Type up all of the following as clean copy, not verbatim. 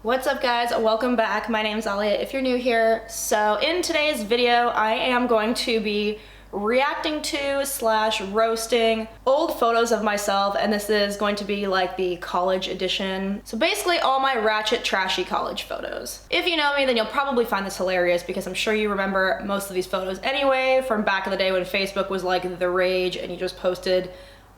What's up guys, welcome back. My name's Alya if you're new here. So in today's video, I am going to be reacting to / roasting old photos of myself, and this is going to be like the college edition. So basically all my ratchet trashy college photos. If you know me, then you'll probably find this hilarious because I'm sure you remember most of these photos anyway from back in the day when Facebook was like the rage and you just posted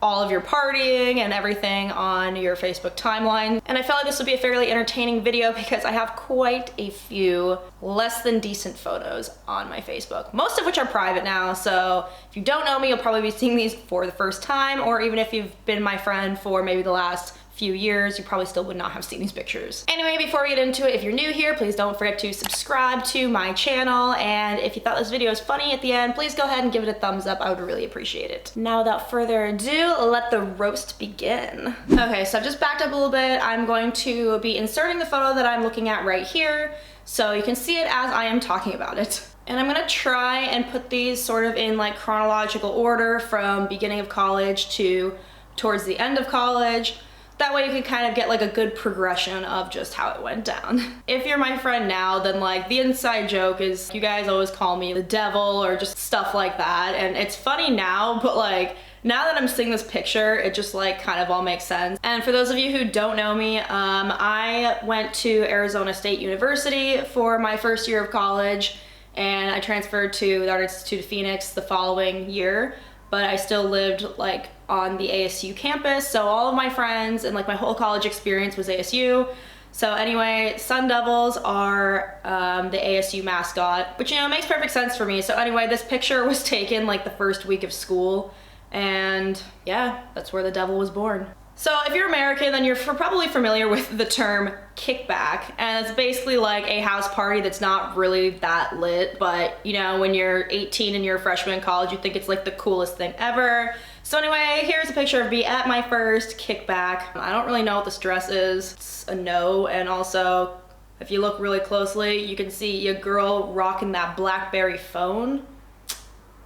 all of your partying and everything on your Facebook timeline. And I felt like this would be a fairly entertaining video because I have quite a few less than decent photos on my Facebook, most of which are private now. So if you don't know me, you'll probably be seeing these for the first time, or even if you've been my friend for maybe the last few years, you probably still would not have seen these pictures. Anyway, before we get into it, if you're new here, please don't forget to subscribe to my channel, and if you thought this video was funny at the end, please go ahead and give it a thumbs up. I would really appreciate it. Now without further ado, let the roast begin. Okay, so I've just backed up a little bit. I'm going to be inserting the photo that I'm looking at right here so you can see it as I am talking about it. And I'm gonna try and put these sort of in like chronological order from beginning of college to towards the end of college. That way you can kind of get like a good progression of just how it went down. If you're my friend now, then like the inside joke is you guys always call me the devil or just stuff like that. And it's funny now, but like now that I'm seeing this picture, it just like kind of all makes sense. And for those of you who don't know me, I went to Arizona State University for my first year of college, and I transferred to the Art Institute of Phoenix the following year. But I still lived like on the ASU campus, so all of my friends and like my whole college experience was ASU. So anyway, Sun Devils are the ASU mascot, which, you know, makes perfect sense for me. So anyway, this picture was taken like the first week of school, and yeah, that's where the devil was born. So if you're American, then you're probably familiar with the term kickback, and it's basically like a house party that's not really that lit, but you know, when you're 18 and you're a freshman in college, you think it's like the coolest thing ever. So anyway, here's a picture of me at my first kickback. I don't really know what this dress is. It's a no, and also, if you look really closely, you can see a girl rocking that BlackBerry phone.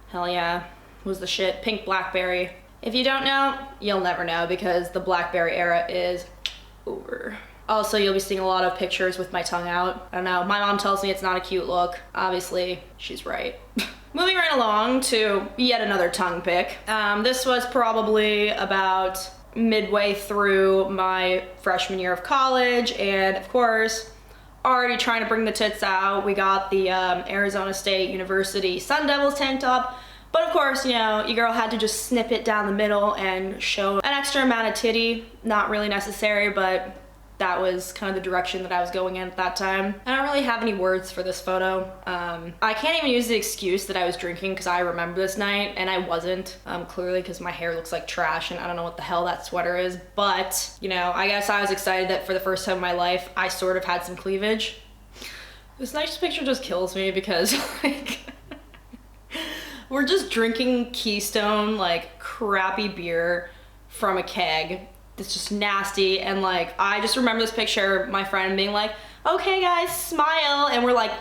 Hell yeah, was the shit. Pink BlackBerry. If you don't know, you'll never know because the BlackBerry era is over. Also, you'll be seeing a lot of pictures with my tongue out. I don't know, my mom tells me it's not a cute look. Obviously, she's right. Moving right along to yet another tongue pic. This was probably about midway through my freshman year of college, and of course, already trying to bring the tits out. We got the Arizona State University Sun Devils tank top. But of course, you know, your girl had to just snip it down the middle and show an extra amount of titty. Not really necessary, but that was kind of the direction that I was going in at that time. I don't really have any words for this photo. I can't even use the excuse that I was drinking because I remember this night and I wasn't, clearly because my hair looks like trash and I don't know what the hell that sweater is. But, you know, I guess I was excited that for the first time in my life, I sort of had some cleavage. This next picture just kills me because like, we're just drinking Keystone, like crappy beer from a keg. It's just nasty, and like I just remember this picture of my friend being like, okay guys, smile, and we're like,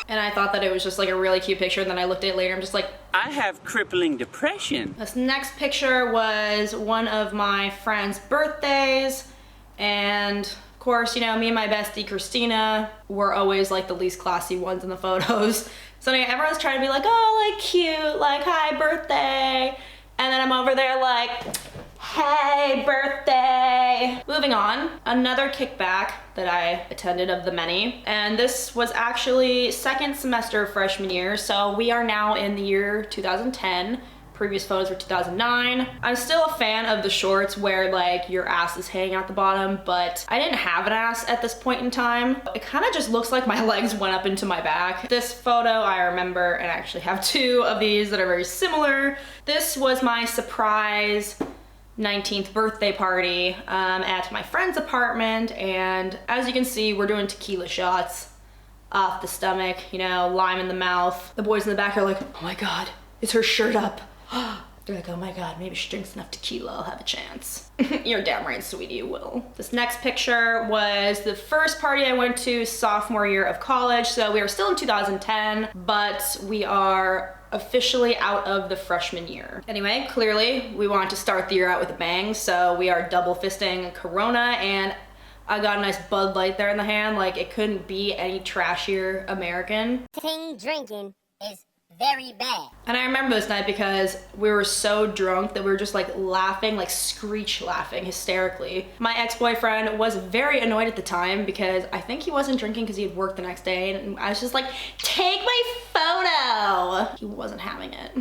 and I thought that it was just like a really cute picture, and then I looked at it later, I'm just like, I have crippling depression. This next picture was one of my friend's birthdays, and of course, you know, me and my bestie Christina were always like the least classy ones in the photos. So anyway, everyone's trying to be like, oh, like cute, like hi, birthday. And then I'm over there like, hey, birthday. Moving on, another kickback that I attended of the many. And this was actually second semester of freshman year. So we are now in the year 2010. Previous photos were 2009. I'm still a fan of the shorts where like your ass is hanging out the bottom, but I didn't have an ass at this point in time. It kind of just looks like my legs went up into my back. This photo I remember, and I actually have two of these that are very similar. This was my surprise 19th birthday party at my friend's apartment, and as you can see, we're doing tequila shots off the stomach, you know, lime in the mouth. The boys in the back are like, oh my God, is her shirt up? They're like, oh my God, maybe she drinks enough tequila, I'll have a chance. You're damn right, sweetie, you will. This next picture was the first party I went to sophomore year of college. So we are still in 2010, but we are officially out of the freshman year. Anyway, clearly we want to start the year out with a bang, so we are double fisting Corona, and I got a nice Bud Light there in the hand. Like, it couldn't be any trashier American. Teen drinking is very bad. And I remember this night because we were so drunk that we were just like laughing, like screech laughing hysterically. My ex-boyfriend was very annoyed at the time because I think he wasn't drinking because he had work the next day, and I was just like, take my photo. He wasn't having it.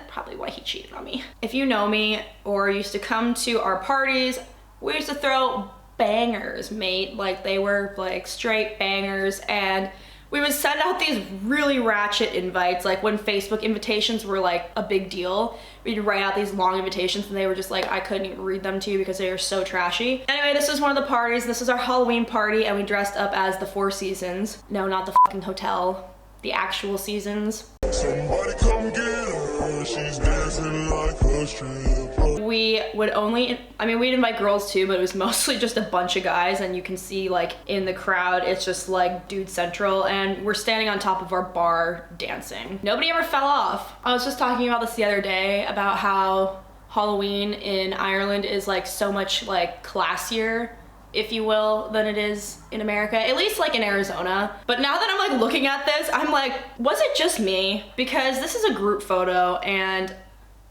Probably why he cheated on me. If you know me or used to come to our parties, we used to throw bangers, mate. Like, they were like straight bangers, and we would send out these really ratchet invites. Like, when Facebook invitations were like a big deal, we'd write out these long invitations, and they were just like, I couldn't even read them to you because they were so trashy. Anyway, this was one of the parties. This was our Halloween party, and we dressed up as the Four Seasons. No, not the fucking hotel. The actual seasons. Somebody come get her, she's dancing like a stripper. We would only, I mean, we'd invite girls too, but it was mostly just a bunch of guys, and you can see like in the crowd, it's just like dude central, and we're standing on top of our bar dancing. Nobody ever fell off. I was just talking about this the other day about how Halloween in Ireland is like so much like classier, if you will, than it is in America, at least like in Arizona. But now that I'm like looking at this, I'm like, was it just me? Because this is a group photo, and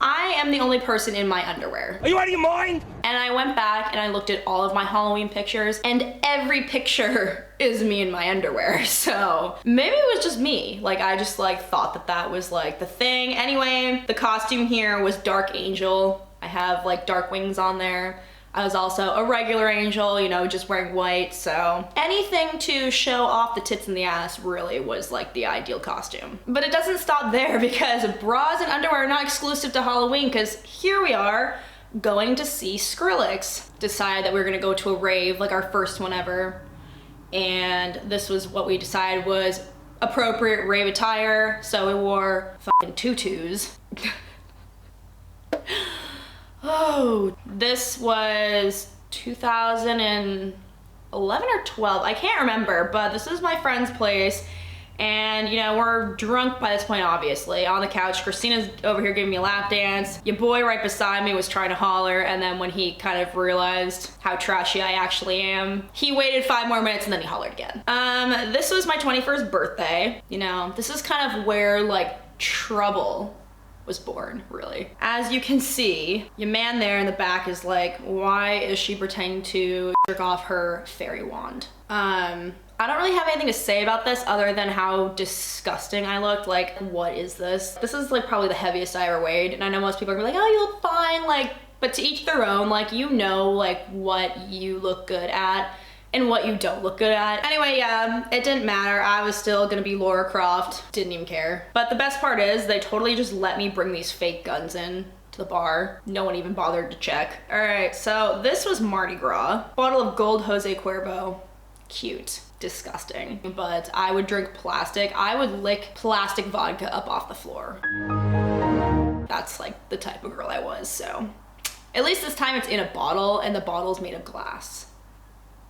I am the only person in my underwear. Are you out of your mind? And I went back and I looked at all of my Halloween pictures, and every picture is me in my underwear. So maybe it was just me. Like, I just like thought that that was like the thing. Anyway, the costume here was Dark Angel. I have like dark wings on there. I was also a regular angel, you know, just wearing white, so anything to show off the tits and the ass really was like the ideal costume. But it doesn't stop there, because bras and underwear are not exclusive to Halloween, because here we are going to see Skrillex. Decided that we were gonna go to a rave, like our first one ever, and this was what we decided was appropriate rave attire, so we wore fucking tutus. Oh, this was 2011 or 12, I can't remember, but this is my friend's place, and you know, we're drunk by this point, obviously, on the couch. Christina's over here giving me a lap dance. Your boy right beside me was trying to holler, and then when he kind of realized how trashy I actually am, he waited 5 more minutes and then he hollered again. This was my 21st birthday. You know, this is kind of where like trouble was born, really. As you can see, your man there in the back is like, why is she pretending to jerk off her fairy wand? I don't really have anything to say about this other than how disgusting I looked. Like, what is this? This is like probably the heaviest I ever weighed, and I know most people are gonna be like, oh, you look fine, like, but to each their own. Like, you know, like what you look good at and what you don't look good at. Anyway, yeah, it didn't matter. I was still gonna be Laura Croft. Didn't even care. But the best part is they totally just let me bring these fake guns in to the bar. No one even bothered to check. All right, so this was Mardi Gras. Bottle of gold Jose Cuervo. Cute. Disgusting. But I would drink plastic. I would lick plastic vodka up off the floor. That's like the type of girl I was, so. At least this time it's in a bottle, and the bottle's made of glass.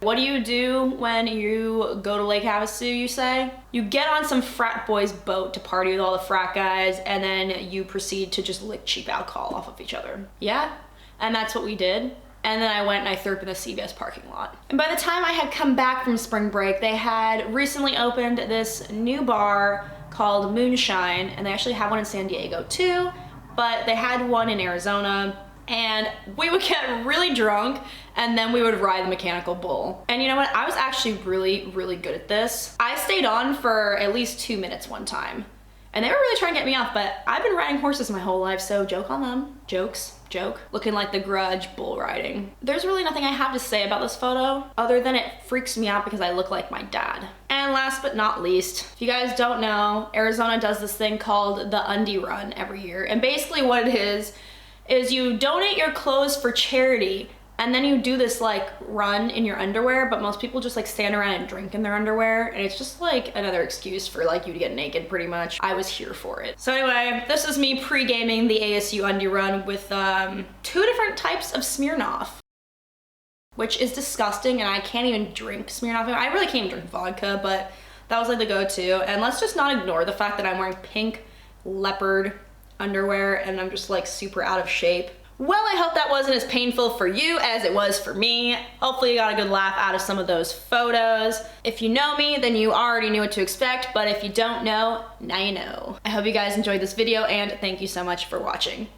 What do you do when you go to Lake Havasu, you say? You get on some frat boy's boat to party with all the frat guys, and then you proceed to just lick cheap alcohol off of each other. Yeah, and that's what we did. And then I went and I threw up in the CVS parking lot. And by the time I had come back from spring break, they had recently opened this new bar called Moonshine, and they actually have one in San Diego too, but they had one in Arizona. And we would get really drunk, and then we would ride the mechanical bull. And you know what? I was actually really, really good at this. I stayed on for at least 2 minutes one time, and they were really trying to get me off, but I've been riding horses my whole life, so joke on them. Jokes, joke. Looking like the Grudge bull riding. There's really nothing I have to say about this photo, other than it freaks me out because I look like my dad. And last but not least, if you guys don't know, Arizona does this thing called the Undie Run every year. And basically what it is you donate your clothes for charity, and then you do this like run in your underwear, but most people just like stand around and drink in their underwear, and it's just like another excuse for like you to get naked pretty much. I was here for it. So anyway, this is me pre-gaming the ASU Undie Run with 2 different types of Smirnoff, which is disgusting, and I can't even drink Smirnoff. I really can't even drink vodka, but that was like the go-to. And let's just not ignore the fact that I'm wearing pink leopard underwear and I'm just like super out of shape. Well, I hope that wasn't as painful for you as it was for me. Hopefully you got a good laugh out of some of those photos. If you know me, then you already knew what to expect, but if you don't know, now you know. I hope you guys enjoyed this video and thank you so much for watching.